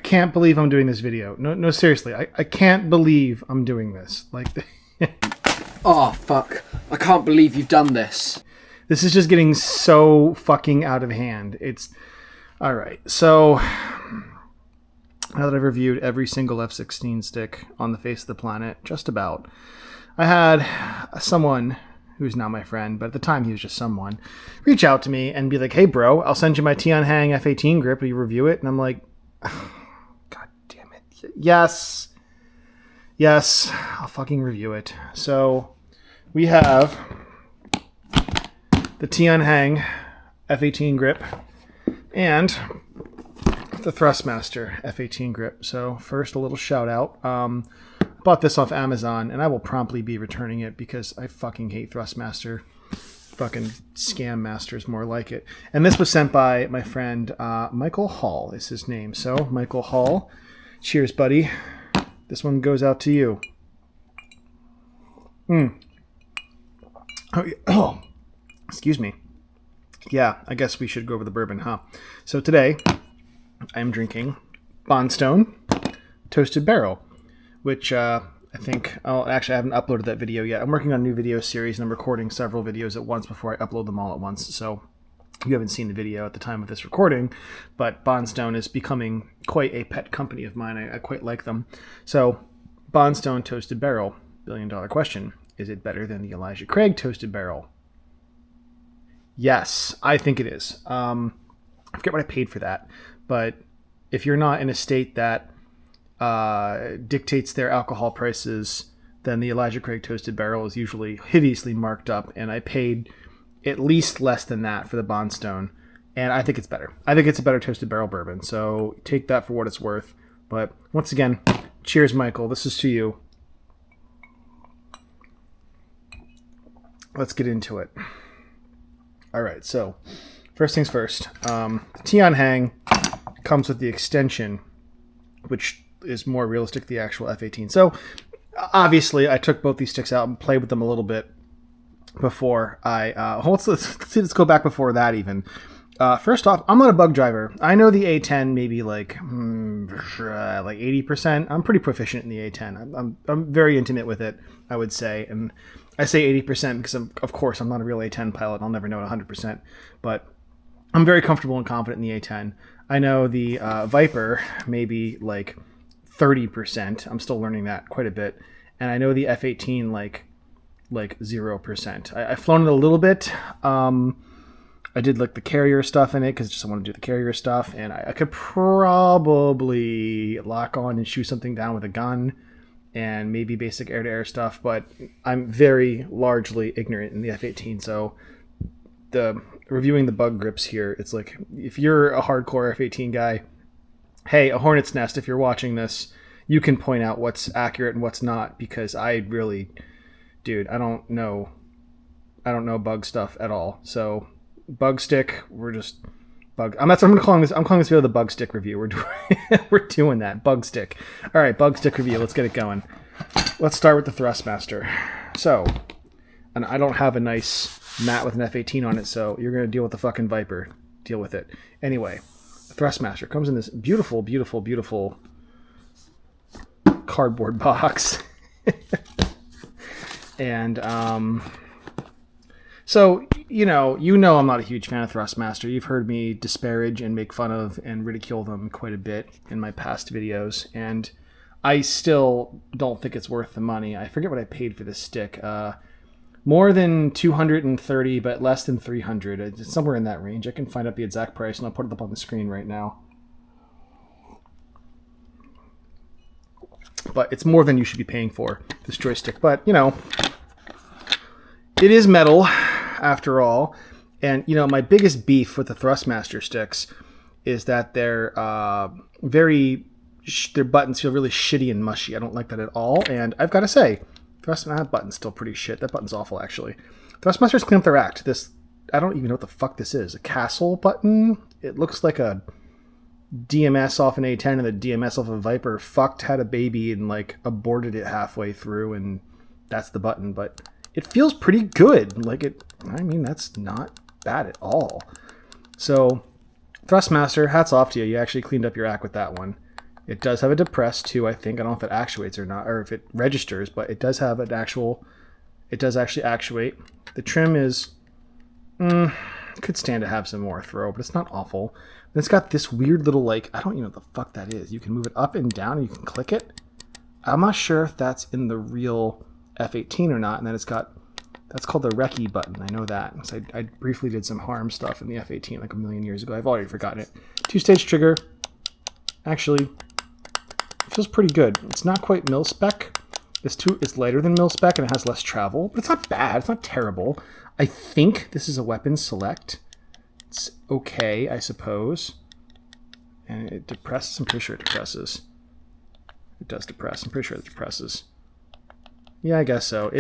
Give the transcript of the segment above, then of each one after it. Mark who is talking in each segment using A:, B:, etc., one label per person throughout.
A: can't believe I'm doing this video. No, seriously. I can't believe I'm doing this. Like,
B: oh, fuck. I can't believe you've done this.
A: This is just getting so fucking out of hand. It's... Alright, so... Now that I've reviewed every single F-16 stick on the face of the planet, just about, I had someone, who's now my friend, but at the time he was just someone, reach out to me and be like, hey bro, I'll send you my Tianhang F-18 grip, will you review it? And I'm like, oh, god damn it. Yes, I'll fucking review it. So, we have the Tianhang F-18 grip and the Thrustmaster F-18 grip. So first, a little shout out. Bought this off Amazon, and I will promptly be returning it because I fucking hate Thrustmaster. Fucking Scam Master is more like it. And this was sent by my friend Michael Hall is his name. So Michael Hall, cheers, buddy. This one goes out to you. Oh, excuse me. Yeah, I guess we should go over the bourbon, huh? So today, I'm drinking Bondstone Toasted Barrel, which I think... Oh, actually, I haven't uploaded that video yet. I'm working on a new video series, and I'm recording several videos at once before I upload them all at once. So you haven't seen the video at the time of this recording, but Bondstone is becoming quite a pet company of mine. I quite like them. So Bondstone Toasted Barrel, billion-dollar question. Is it better than the Elijah Craig Toasted Barrel? Yes, I think it is. I forget what I paid for that. But if you're not in a state that dictates their alcohol prices, then the Elijah Craig Toasted Barrel is usually hideously marked up. And I paid at least less than that for the Bondstone. And I think it's better. I think it's a better Toasted Barrel bourbon. So take that for what it's worth. But once again, cheers, Michael. This is to you. Let's get into it. All right, so first things first. Tianhang comes with the extension, which is more realistic to the actual F-18. So obviously I took both these sticks out and played with them a little bit before I let's go back before that even. First off, I'm not a bug driver. I know the A-10 maybe like 80%. I'm pretty proficient in the A-10. I'm very intimate with it, I would say. And I say 80% because of course I'm not a real A-10 pilot. I'll never know it 100%, but I'm very comfortable and confident in the A-10. I know the Viper maybe like 30%. I'm still learning that quite a bit. And I know the F-18 like 0%. I've flown it a little bit. I did like the carrier stuff in it because just I want to do the carrier stuff. And I could probably lock on and shoot something down with a gun and maybe basic air-to-air stuff. But I'm very largely ignorant in the F-18. So reviewing the bug grips here, it's like, if you're a hardcore F-18 guy, hey, a hornet's nest, if you're watching this, you can point out what's accurate and what's not, because I really, dude, I don't know bug stuff at all. So bug stick, we're just bug. I'm calling this video the bug stick review. We're doing that bug stick. All right, bug stick review. Let's get it going. Let's start with the Thrustmaster. So, and I don't have a nice mat with an F-18 on it, so you're going to deal with the fucking Viper. Deal with it. Anyway, the Thrustmaster comes in this beautiful, beautiful, beautiful cardboard box. And, so, you know I'm not a huge fan of Thrustmaster. You've heard me disparage and make fun of and ridicule them quite a bit in my past videos, and I still don't think it's worth the money. I forget what I paid for this stick. More than 230, but less than 300. It's somewhere in that range. I can find out the exact price, and I'll put it up on the screen right now. But it's more than you should be paying for this joystick. But, it is metal, after all. And, my biggest beef with the Thrustmaster sticks is that they're their buttons feel really shitty and mushy. I don't like that at all. And I've got to say, that button's still pretty shit. That button's awful, actually. Thrustmasters clean up their act. I don't even know what the fuck this is. A castle button? It looks like a DMS off an A-10 and the DMS off a Viper had a baby and aborted it halfway through, and that's the button. But it feels pretty good. That's not bad at all. So, Thrustmaster, hats off to you. You actually cleaned up your act with that one. It does have a depress too, I think. I don't know if it actuates or not, or if it registers, but it does have an actual, it does actually actuate. The trim is, could stand to have some more throw, but it's not awful. And it's got this weird little, like, I don't even know what the fuck that is. You can move it up and down and you can click it. I'm not sure if that's in the real F-18 or not. And then it's got, that's called the recce button. I know that. So I briefly did some harm stuff in the F-18 like a million years ago. I've already forgotten it. 2-stage trigger. Actually, it feels pretty good. It's not quite mil-spec. It's lighter than mil-spec and it has less travel. But it's not bad. It's not terrible. I think this is a weapon select. It's okay, I suppose. And it depresses. I'm pretty sure it depresses. It does depress. I'm pretty sure it depresses. Yeah, I guess so.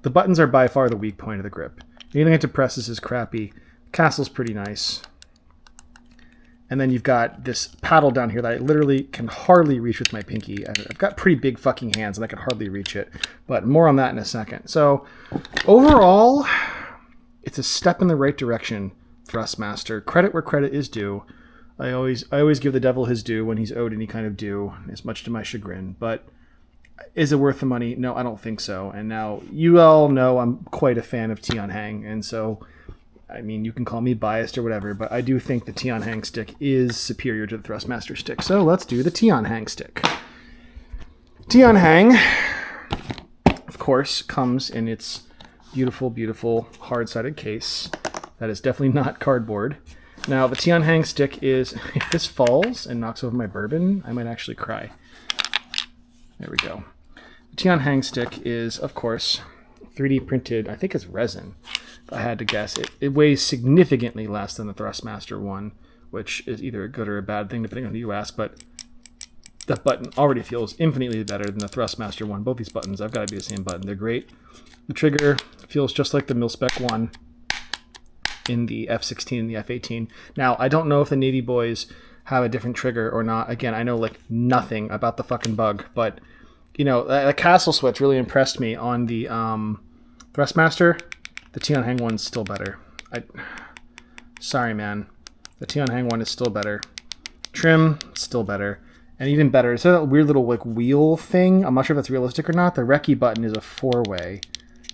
A: The buttons are by far the weak point of the grip. Anything that depresses is crappy. Castle's pretty nice. And then you've got this paddle down here that I literally can hardly reach with my pinky. I've got pretty big fucking hands and I can hardly reach it. But more on that in a second. So overall, it's a step in the right direction, Thrustmaster. Credit where credit is due. I always give the devil his due when he's owed any kind of due, as much to my chagrin. But is it worth the money? No, I don't think so. And now you all know I'm quite a fan of Tianhang, and so I mean you can call me biased or whatever, but I do think the Tianhang stick is superior to the Thrustmaster stick. So let's do the Tianhang stick. Tianhang, of course, comes in its beautiful, beautiful hard-sided case. That is definitely not cardboard. Now, the Tianhang stick is, if this falls and knocks over my bourbon, I might actually cry. There we go. The Tianhang stick is, of course, 3D printed. I think it's resin, if I had to guess. It weighs significantly less than the Thrustmaster one, which is either a good or a bad thing, depending on who you ask, but that button already feels infinitely better than the Thrustmaster one. Both these buttons, I've got to be the same button. They're great. The trigger feels just like the mil-spec one in the F-16 and the F-18. Now, I don't know if the Navy boys have a different trigger or not. Again, I know like nothing about the fucking bug, but you know, the castle switch really impressed me on the Thrustmaster. The Tianhang one's still better. Sorry, man. The Tianhang one is still better. Trim, still better. And even better, it's that weird little like wheel thing. I'm not sure if that's realistic or not. The recce button is a 4-way.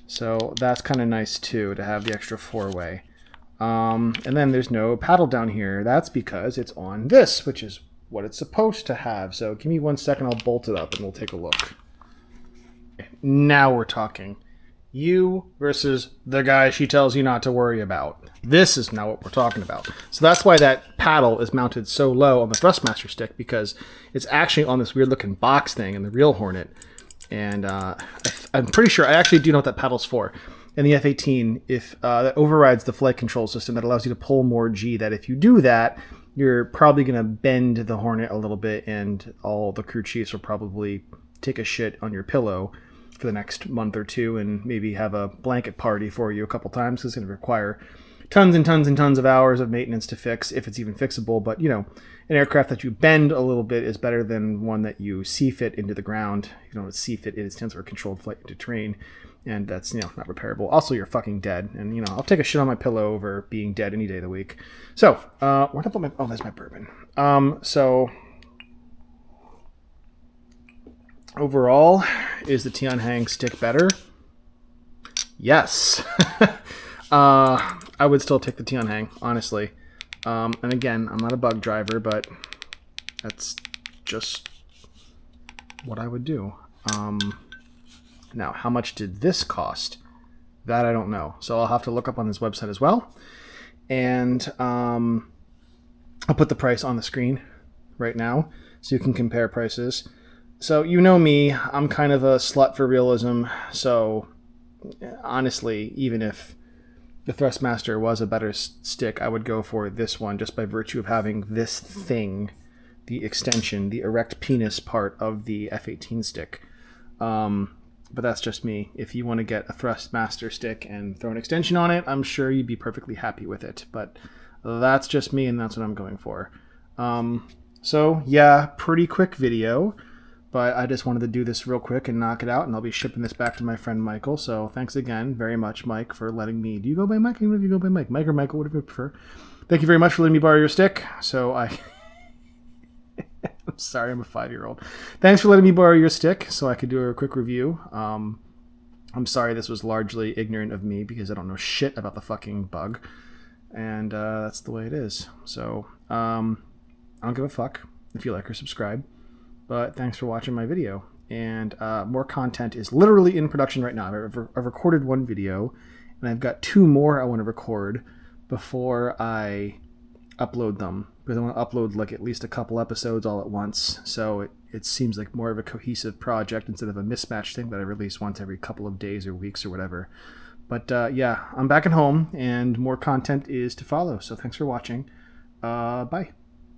A: So that's kind of nice too, to have the extra 4-way. And then there's no paddle down here. That's because it's on this, which is what it's supposed to have. So give me 1 second, I'll bolt it up and we'll take a look. Now we're talking. You versus the guy she tells you not to worry about. This is now what we're talking about. So that's why that paddle is mounted so low on the Thrustmaster stick, because it's actually on this weird looking box thing in the real Hornet. And I'm pretty sure, I actually do know what that paddle's for. In the F-18, if that overrides the flight control system that allows you to pull more G, that if you do that, you're probably going to bend the Hornet a little bit, and all the crew chiefs will probably take a shit on your pillow for the next month or two and maybe have a blanket party for you a couple times, because it's going to require tons and tons and tons of hours of maintenance to fix, if it's even fixable. But, you know, an aircraft that you bend a little bit is better than one that you C-fit into the ground. You know what C-fit is? It stands for controlled flight into terrain. And that's, you know, not repairable. Also, you're fucking dead. And, you know, I'll take a shit on my pillow over being dead any day of the week. So, where'd I put my... Oh, there's my bourbon. So, overall, is the Tianhang stick better? Yes. I would still take the Tianhang, honestly. And again, I'm not a bug driver, but that's just what I would do. Now, how much did this cost? That I don't know. So I'll have to look up on this website as well. And I'll put the price on the screen right now so you can compare prices. So you know me, I'm kind of a slut for realism. So honestly, even if the Thrustmaster was a better stick, I would go for this one just by virtue of having this thing, the extension, the erect penis part of the F-18 stick. But that's just me. If you want to get a Thrustmaster stick and throw an extension on it, I'm sure you'd be perfectly happy with it. But that's just me, and that's what I'm going for. So, yeah, pretty quick video. But I just wanted to do this real quick and knock it out, and I'll be shipping this back to my friend Michael. So thanks again very much, Mike, for letting me... Do you go by Mike? Even if you go by Mike. Mike or Michael, whatever you prefer. Thank you very much for letting me borrow your stick. So I... Sorry, I'm a 5-year-old. Thanks for letting me borrow your stick so I could do a quick review. I'm sorry this was largely ignorant of me because I don't know shit about the fucking bug. And that's the way it is. So, I don't give a fuck if you like or subscribe. But thanks for watching my video. And more content is literally in production right now. I've recorded 1 video, and I've got 2 more I want to record before I upload them. Because I want to upload like at least a couple episodes all at once. So it seems like more of a cohesive project instead of a mismatched thing that I release once every couple of days or weeks or whatever. But yeah, I'm back at home, and more content is to follow. So thanks for watching. Bye.